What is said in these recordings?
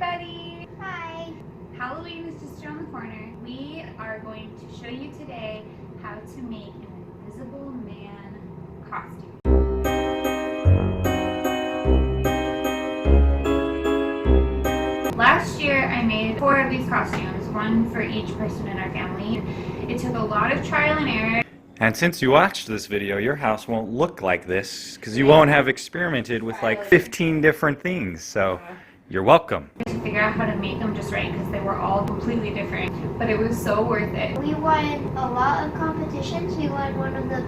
everybody! Hi! Halloween is just around the corner. We are going to show you today how to make an Invisible Man costume. Last year I made 4 of these costumes, one for each person in our family. It took a lot of trial and error. And since you watched this video, your house won't look like this because you won't have experimented with like 15 different things, so you're welcome. To figure out how to make them just right because they were all completely different, but it was so worth it. We won a lot of competitions. We won one of the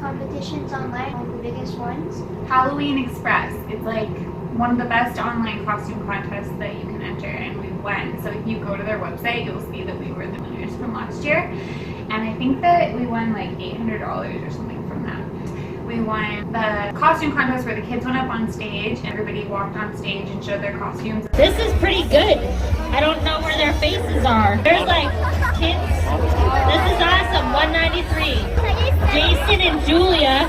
competitions online, one of the biggest ones. Halloween Express. It's like one of the best online costume contests that you can enter, and we won. So if you go to their website, you'll see that we were the winners from last year. And I think that we won like $800 or something from that. We won the costume contest where the kids went up on stage and everybody walked on stage and showed their costumes. This is pretty good. I don't know where their faces are. There's like kids. This is awesome. 193. Jason and Julia.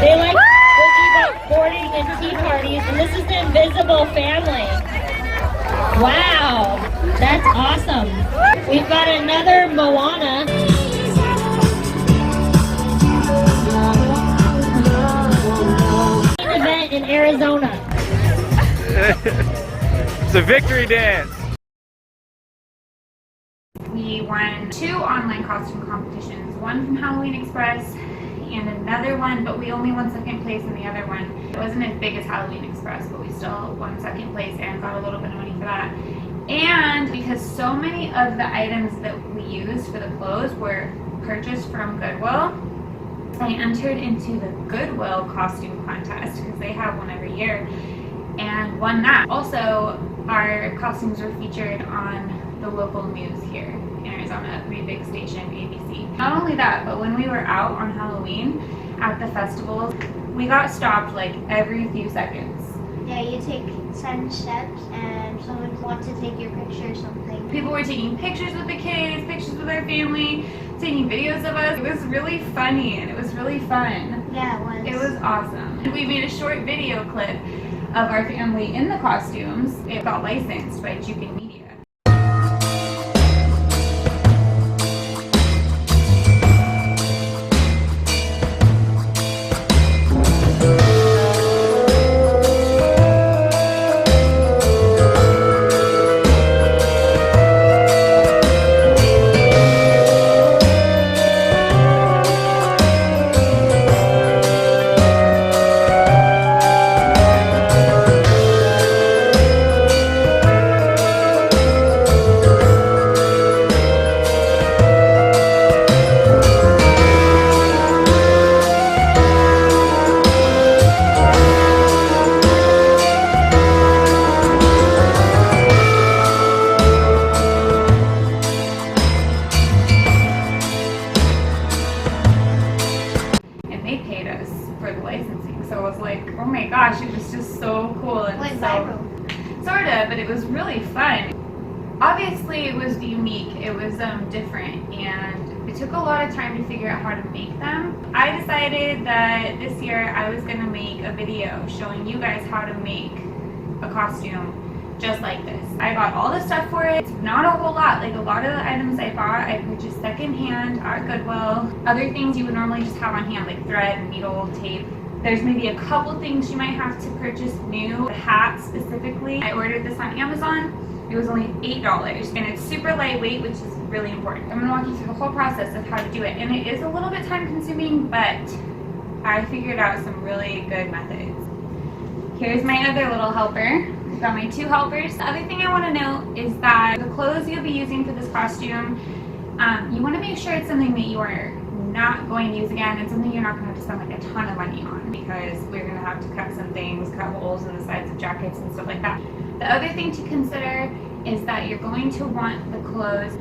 They like boogie boarding and tea parties. And this is the Invisible family. Wow. That's awesome. We've got another Moana. Event in Arizona. It's a victory dance. We won 2 online costume competitions, one from Halloween Express and another one, but we only won 2nd place in the other one. It wasn't as big as Halloween Express, but we still won 2nd place and got a little bit of money for that. And because so many of the items that we used for the clothes were purchased from Goodwill, I entered into the Goodwill costume contest because they have one every year and won that. Also, our costumes were featured on the local news here in Arizona, a pretty big station, ABC. Not only that, but when we were out on Halloween at the festivals, we got stopped like every few seconds. Yeah, you take 7 steps and someone wants to take your picture or something. People were taking pictures with the kids, pictures with our family, taking videos of us. It was really funny and it was really fun. Yeah, it was. It was awesome. We made a short video clip of our family in the costumes. It got licensed by Jukin Media. They paid us for the licensing, so it was like, oh my gosh, it was just so cool and Went so viral. Sorta, but it was really fun. Obviously, it was unique, it was different, and it took a lot of time to figure out how to make them. I decided that this year I was gonna make a video showing you guys how to make a costume just like this. I got all the stuff for it. It's not a whole lot. Like a lot of the items I bought, I purchased secondhand at Goodwill. Other things you would normally just have on hand, like thread, needle, tape. There's maybe a couple things you might have to purchase new. The hat specifically, I ordered this on Amazon. It was only $8 and it's super lightweight, which is really important. I'm gonna walk you through the whole process of how to do it. And it is a little bit time consuming, but I figured out some really good methods. Here's my other little helper. I've got my 2 helpers. The other thing I want to note is that the clothes you'll be using for this costume, you want to make sure it's something that you are not going to use again and something you're not going to have to spend like a ton of money on, because we're going to have to cut some things, cut holes in the sides of jackets and stuff like that. The other thing to consider is that you're going to want the clothes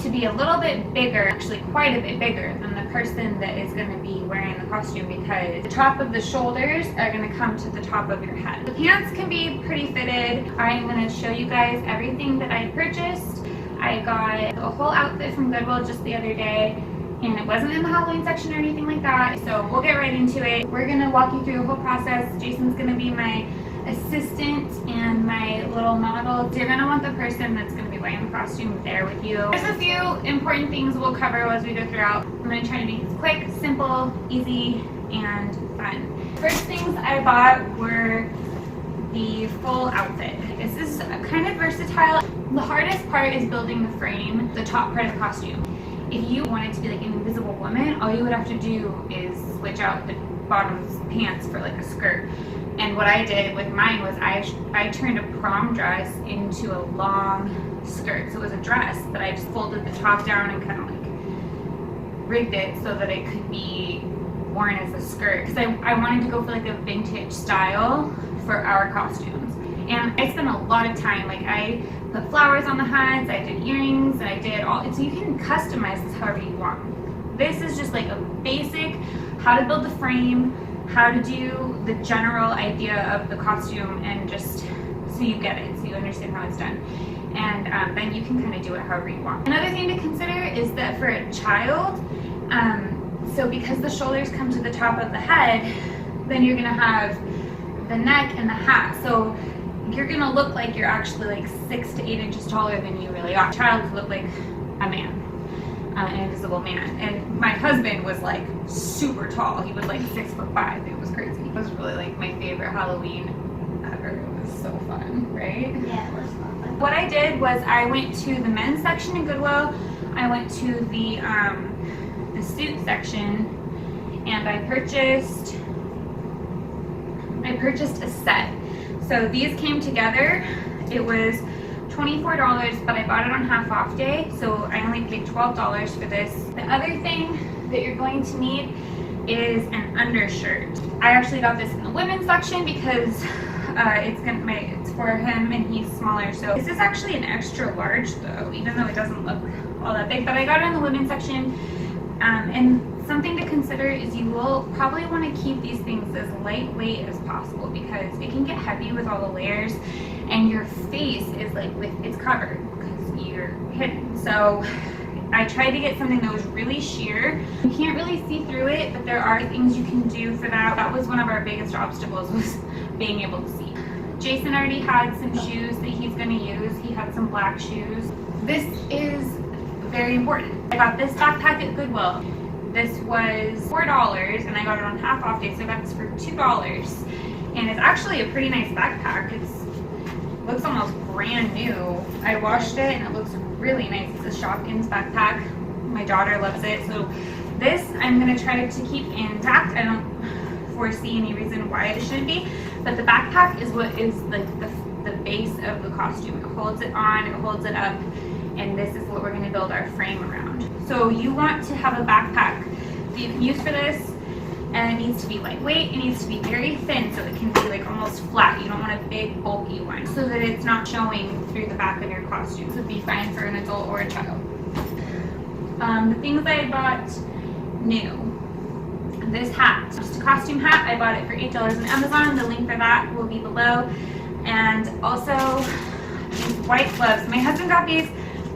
to be a little bit bigger, actually quite a bit bigger than the person that is going to be wearing the costume, because the top of the shoulders are going to come to the top of your head. The pants can be pretty fitted. I'm going to show you guys everything that I purchased. I got a whole outfit from Goodwill just the other day, and it wasn't in the Halloween section or anything like that, so we'll get right into it. We're going to walk you through the whole process. Jason's going to be my assistant and and my little model. You're gonna want the person that's gonna be wearing the costume there with you. There's a few important things we'll cover as we go throughout. I'm gonna try to make this quick, simple, easy, and fun. First things I bought were the full outfit. This is kind of versatile. The hardest part is building the frame, the top part of the costume. If you wanted to be like an invisible woman, all you would have to do is switch out the bottoms pants for like a skirt. And what I did with mine was I turned a prom dress into a long skirt. So it was a dress, but I just folded the top down and kind of like rigged it so that it could be worn as a skirt. Because I wanted to go for like a vintage style for our costumes. And I spent a lot of time, like I put flowers on the hats, I did earrings, and I did all, so you can customize this however you want. This is just like a basic, how to build the frame, how to do the general idea of the costume, and just so you get it, so you understand how it's done. And then you can kind of do it however you want. Another thing to consider is that for a child, so because the shoulders come to the top of the head, then you're gonna have the neck and the hat. So you're gonna look like you're actually like 6 to 8 inches taller than you really are. A child could look like a man, an invisible man. And my husband was like super tall. He was like 6'5". It was crazy. It was really like my favorite Halloween ever. It was so fun, right? Yeah, it was fun. What I did was I went to the men's section in Goodwill. I went to the suit section, and I purchased a set. So these came together. It was $24, but I bought it on half off day, so I only paid $12 for this. The other thing that you're going to need is an undershirt. I actually got this in the women's section because it's for him and he's smaller. So this is actually an extra large though, even though it doesn't look all that big, but I got it in the women's section. And something to consider is you will probably want to keep these things as lightweight as possible because it can get heavy with all the layers, and your face is like it's covered because you're hidden. So I tried to get something that was really sheer. You can't really see through it, but there are things you can do for that. That was one of our biggest obstacles, was being able to see. Jason already had some shoes that he's going to use. He had some black shoes. This is very important. I got this backpack at Goodwill. This was $4 and I got it on half off day, so I got this for $2. And it's actually a pretty nice backpack. It looks almost brand new. I washed it and it looks really nice. It's a Shopkins backpack. My daughter loves it. So this I'm going to try to keep intact. I don't foresee any reason why it shouldn't be. But the backpack is what is like the base of the costume. It holds it on, it holds it up. And this is what we're going to build our frame around. So you want to have a backpack that you can use for this, and it needs to be lightweight. It needs to be very thin so it can be like almost flat. You don't want a big bulky one so that it's not showing through the back of your costume. This would be fine for an adult or a child. The things I bought new. This hat, just a costume hat. I bought it for $8 on Amazon. The link for that will be below. And also these white gloves. My husband got these.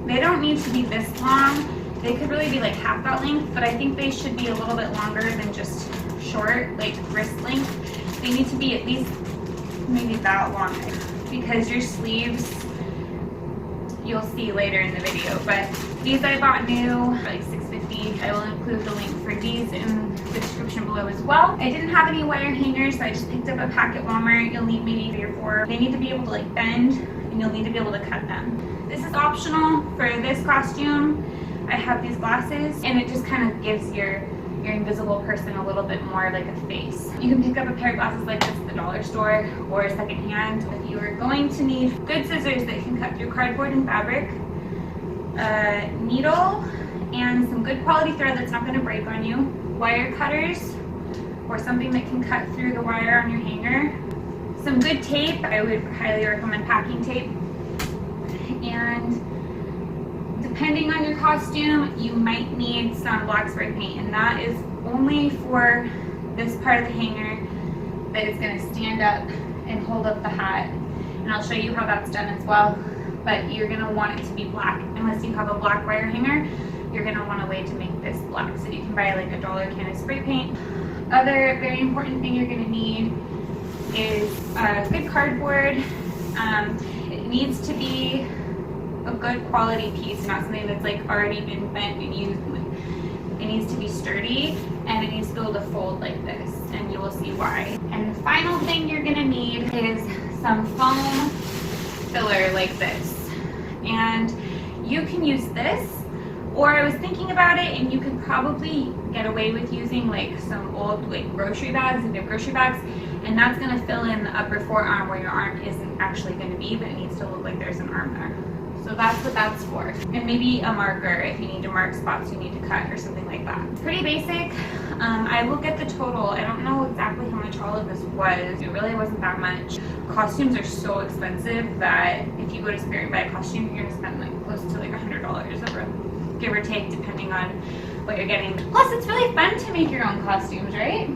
They don't need to be this long. They could really be like half that length, but I think they should be a little bit longer than just short, like wrist length. They need to be at least maybe that long because your sleeves, you'll see later in the video, but these I bought new for like $6.50. I will include the link for these in the description below as well. I didn't have any wire hangers, so I just picked up a pack at Walmart. You'll need maybe 3 or 4. They need to be able to like bend, and you'll need to be able to cut them. This is optional for this costume. I have these glasses, and it just kind of gives your invisible person a little bit more like a face. You can pick up a pair of glasses like this at the dollar store or secondhand. If you are going to need good scissors that can cut through cardboard and fabric, a needle, and some good quality thread that's not going to break on you, wire cutters, or something that can cut through the wire on your hanger, some good tape. I would highly recommend packing tape. And depending on your costume, you might need some black spray paint, and that is only for this part of the hanger that is going to stand up and hold up the hat. And I'll show you how that's done as well. But you're going to want it to be black. Unless you have a black wire hanger, you're going to want a way to make this black. So you can buy like a $1 can of spray paint. Other very important thing you're going to need is good cardboard It needs to be a good quality piece, not something that's like already been bent and used. It needs to be sturdy and it needs to be able to fold like this, and you will see why. And the final thing you're gonna need is some foam filler like this. And you can use this, or I was thinking about it, and you could probably get away with using like some old like grocery bags, if you have grocery bags, and that's gonna fill in the upper forearm where your arm isn't actually gonna be, but it needs to look like there's an arm there. So that's what that's for. And maybe a marker if you need to mark spots you need to cut or something like that. It's pretty basic. I will get the total. I don't know exactly how much all of this was. It really wasn't that much. Costumes are so expensive that if you go to Spirit and buy a costume, you're gonna spend like close to like $100 give or take, depending on what you're getting. Plus, it's really fun to make your own costumes, right?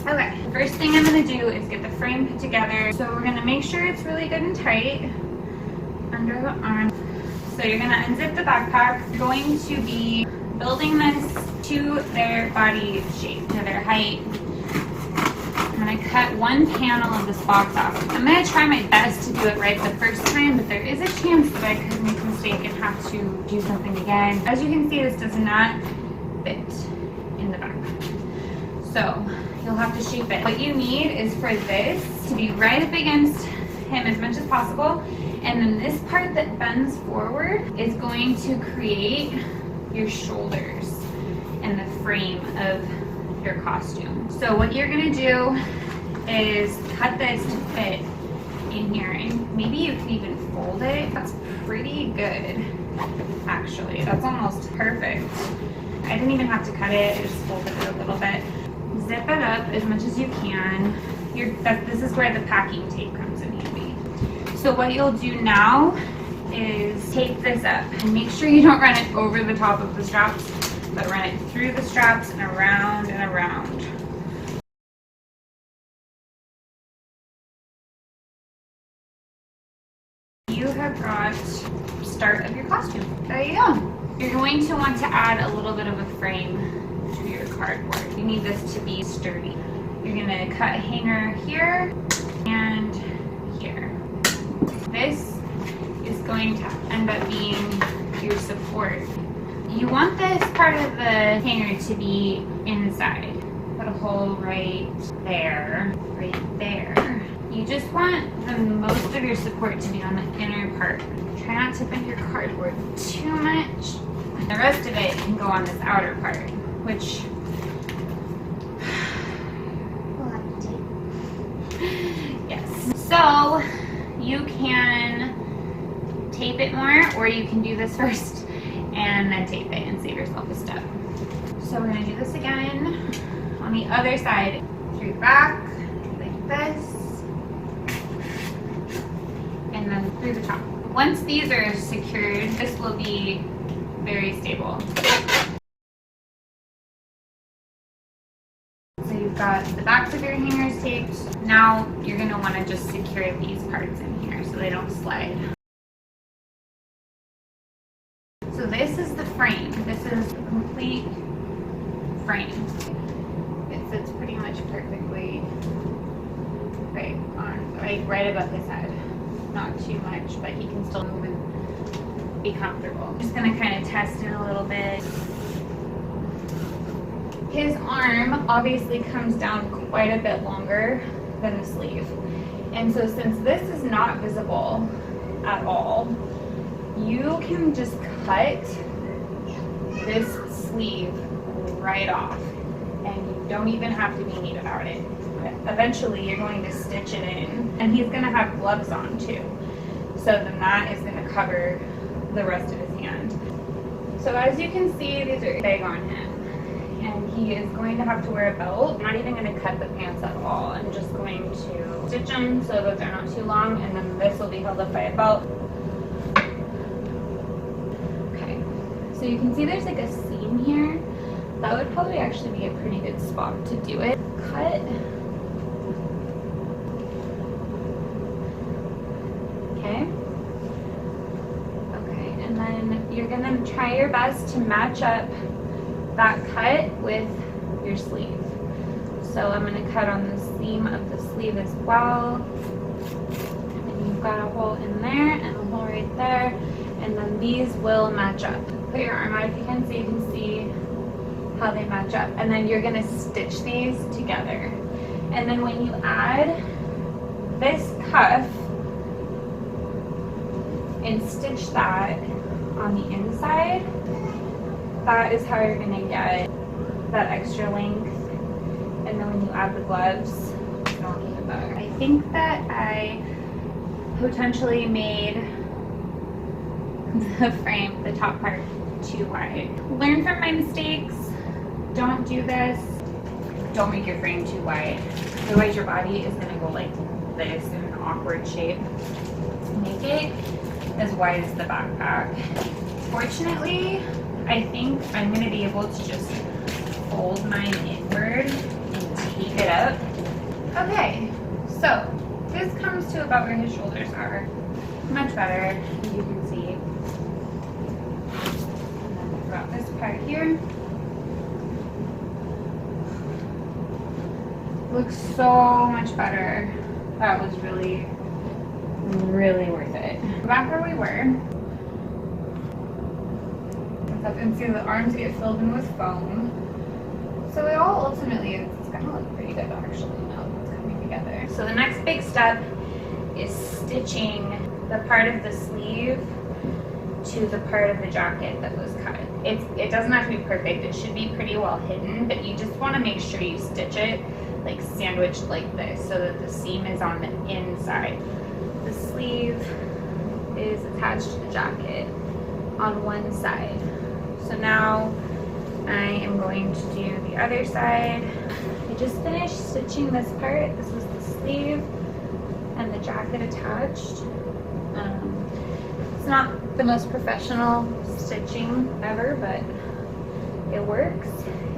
Okay, the first thing I'm gonna do is get the frame put together. So we're gonna make sure it's really good and tight under the arm. So you're gonna unzip the backpack. You're going to be building this to their body shape, to their height. I'm gonna cut one panel of this box off. I'm gonna try my best to do it right the first time, but there is a chance that I could make a mistake and have to do something again. As you can see, this does not fit in the back. So you'll have to shape it. What you need is for this to be right up against him as much as possible. And then this part that bends forward is going to create your shoulders and the frame of your costume. So what you're gonna do is cut this to fit in here, and maybe you can even fold it. That's pretty good, actually. That's almost perfect. I didn't even have to cut it, I just folded it a little bit. Zip it up as much as you can. This is where the packing tape comes in handy. So what you'll do now is tape this up and make sure you don't run it over the top of the straps, but run it through the straps and around and around. You have got the start of your costume. There you go. You're going to want to add a little bit of a frame to your cardboard. You need this to be sturdy. You're gonna cut a hanger here and here. This is going to end up being your support. You want this part of the hanger to be inside. Put a hole right there, right there. You just want the most of your support to be on the inner part. Try not to bend your cardboard too much. The rest of it can go on this outer part, which We'll have to tape. yes. So you can tape it more, or you can do this first and then tape it and save yourself a step. So we're gonna do this again on the other side. Through the back, like this, and then through the top. Once these are secured, this will be very stable. So you've got the backs of your hangers taped. Now you're gonna wanna just secure these parts in here so they don't slide. So this is the frame. This is the complete frame. It fits pretty much perfectly right above his head. Not too much, but he can still move and be comfortable. I'm just gonna kind of test it a little bit. His arm obviously comes down quite a bit longer than the sleeve. And so since this is not visible at all, you can just cut this sleeve right off, and you don't even have to be neat about it. Eventually you're going to stitch it in, and he's going to have gloves on too. So then that is going to cover the rest of his hand. So as you can see, these are big on him, and he is going to have to wear a belt. I'm not even going to cut the pants at all. I'm just going to stitch them so that they're not too long, and then this will be held up by a belt. Okay, so you can see there's like a seam here. That would probably actually be a pretty good spot to do it. Cut. Okay. Okay, and then you're gonna try your best to match up that cut with your sleeve. So I'm gonna cut on the seam of the sleeve as well. And you you've got a hole in there and a hole right there, and then these will match up. Put your arm out if you can so you can see how they match up. And then you're gonna stitch these together. And then when you add this cuff and stitch that on the inside, that is how you're gonna get that extra length. And then when you add the gloves, it'll make it better. I think that I potentially made the frame, the top part, too wide. Learn from my mistakes. Don't do this. Don't make your frame too wide. Otherwise your body is gonna go like this in an awkward shape. Make it as wide as the backpack. Fortunately, I think I'm gonna be able to just fold mine inward and tape it up. Okay, so this comes to about where his shoulders are. Much better, as you can see. And then we've got this part here. Looks so much better. That was really, really worth it. Back where we were. Look up and see the arms get filled in with foam. So it all ultimately is gonna look pretty good actually now that it's coming together. So the next big step is stitching the part of the sleeve to the part of the jacket that was cut. It doesn't have to be perfect. It should be pretty well hidden, but you just want to make sure you stitch it like sandwiched like this so that the seam is on the inside. The sleeve is attached to the jacket on one side. So now I am going to do the other side. I just finished stitching this part. This is the sleeve and the jacket attached. It's not the most professional stitching ever, but it works.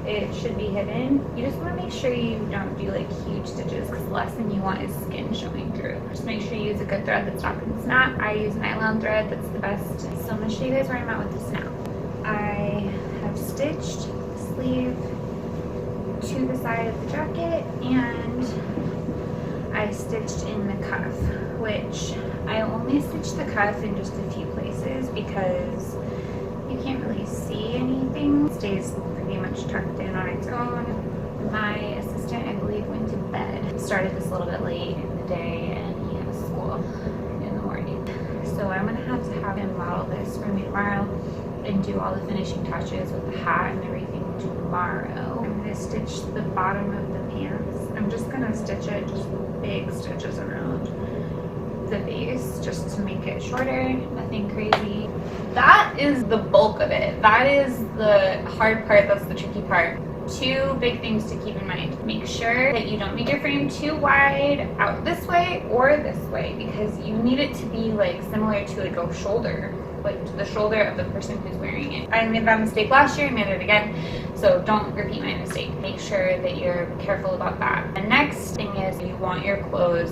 It should be hidden. You just want to make sure you don't do like huge stitches because the last thing you want is skin showing through. Just make sure you use a good thread that's not going to snap. I use nylon thread, that's the best. So I'm going to show you guys where I'm at with this now. I have stitched the sleeve to the side of the jacket and I stitched in the cuff, which I only stitched the cuff in just a few places because you can't really see anything. It stays pretty much tucked in on its own. My assistant, I believe, went to bed. Started this a little bit late in the day and he has school in the morning. So I'm gonna have to have him model this for me tomorrow and do all the finishing touches with the hat and everything tomorrow. I'm gonna stitch the bottom of the pants. I'm just gonna stitch it, just big stitches around the base just to make it shorter, nothing crazy. That is the bulk of it. That is the hard part, that's the tricky part. Two big things to keep in mind. Make sure that you don't make your frame too wide out this way or this way because you need it to be like similar to like a shoulder, like to the shoulder of the person who's wearing it. I made that mistake last year, I made it again, so don't repeat my mistake. Make sure that you're careful about that. The next thing is you want your clothes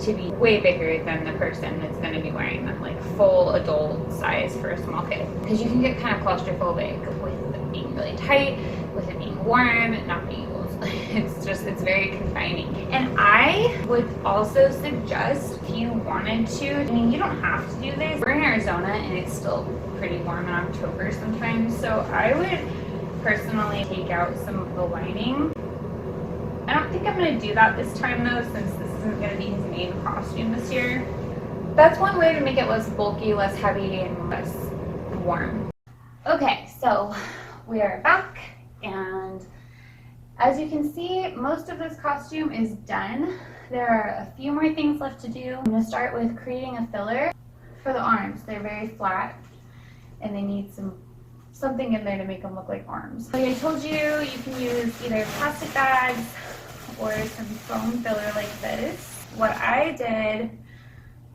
to be way bigger than the person that's going to be wearing them, like full adult size for a small kid. Because you can get kind of claustrophobic with it being really tight, with it being warm, not being able to, it's very confining. And I would also suggest if you wanted to, I mean, you don't have to do this. We're in Arizona and it's still pretty warm in October sometimes, so I would personally take out some of the lining. I don't think I'm going to do that this time though, since this isn't going to be his main costume this year. That's one way to make it less bulky, less heavy, and less warm. Okay, so we are back, and as you can see, most of this costume is done. There are a few more things left to do. I'm going to start with creating a filler for the arms. They're very flat, and they need something in there to make them look like arms. Like I told you, you can use either plastic bags or some foam filler like this. What I did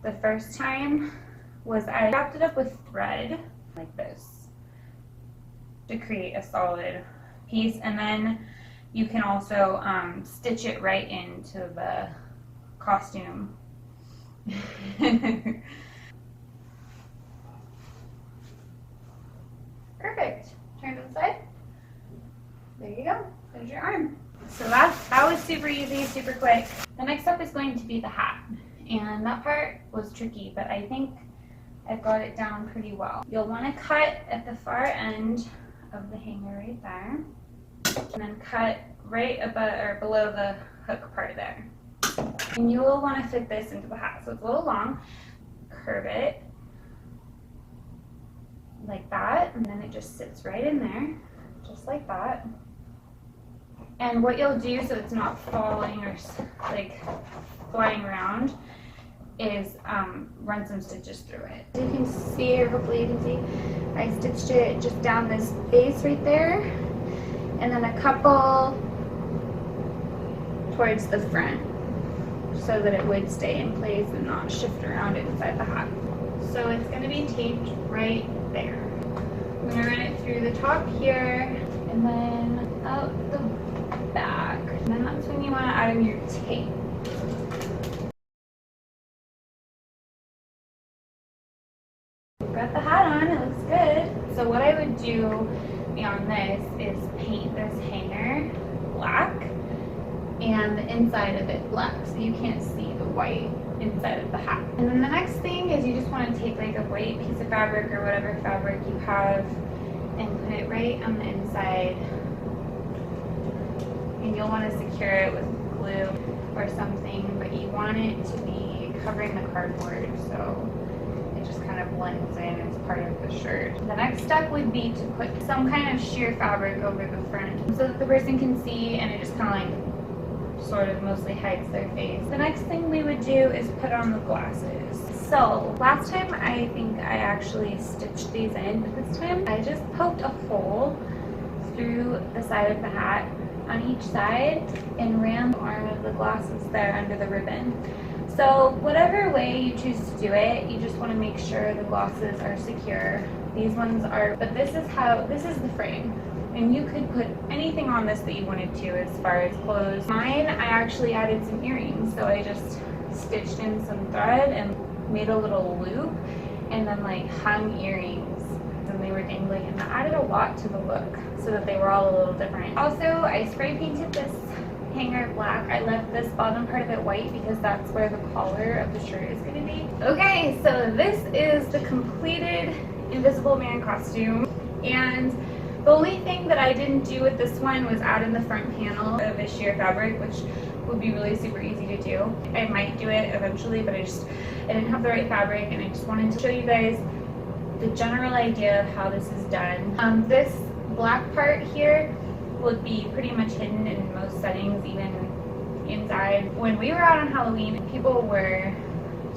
the first time was I wrapped it up with thread like this to create a solid piece, and then you can also stitch it right into the costume. Perfect. Turn to the side. There you go. There's your arm. So that was super easy, super quick. The next step is going to be the hat. And that part was tricky, but I think I got it down pretty well. You'll want to cut at the far end of the hanger right there, and then cut right above or below the hook part there. And you will want to fit this into the hat. So it's a little long. Curve it like that, and then it just sits right in there, just like that. And what you'll do so it's not falling or like flying around is run some stitches through it. You can see, or hopefully you can see, I stitched it just down this base right there, and then a couple towards the front so that it would stay in place and not shift around inside the hat. So it's going to be taped right there. I'm going to run it through the top here and then out the back. And then that's when you want to add in your tape. Got the hat on, it looks good. So what I would do beyond this is paint this hanger black and the inside of it black so you can't see the white inside of the hat. And then the next thing is you just want to take like a white piece of fabric or whatever fabric you have and put it right on the inside. And you'll want to secure it with glue or something, but you want it to be covering the cardboard so it just kind of blends in as part of the shirt. The next step would be to put some kind of sheer fabric over the front so that the person can see and it just kind of like sort of mostly hides their face. The next thing we would do is put on the glasses. So last time I think I actually stitched these in, but this time I just poked a hole through the side of the hat on each side and ran the arm of the glasses there under the ribbon. So whatever way you choose to do it, you just want to make sure the glasses are secure. These ones are, but this is the frame. And you could put anything on this that you wanted to as far as clothes. Mine, I actually added some earrings. So I just stitched in some thread and made a little loop and then like hung earrings and they were dangling, and that added a lot to the look so that they were all a little different. Also, I spray painted this hanger black. I left this bottom part of it white because that's where the collar of the shirt is going to be. Okay, so this is the completed Invisible Man costume, and the only thing that I didn't do with this one was add in the front panel of a sheer fabric, which would be really super easy to do. I might do it eventually, but I didn't have the right fabric, and I just wanted to show you guys the general idea of how this is done. This black part here would be pretty much hidden in most settings, even inside. When we were out on Halloween, people were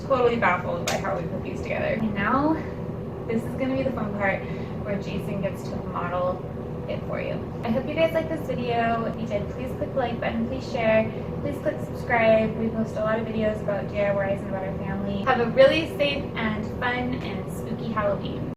totally baffled by how we put these together. And now, this is going to be the fun part where Jason gets to model it for you. I hope you guys liked this video. If you did, please click the like button, please share, please click subscribe. We post a lot of videos about DIYs and about our family. Have a really safe and fun and spooky Halloween.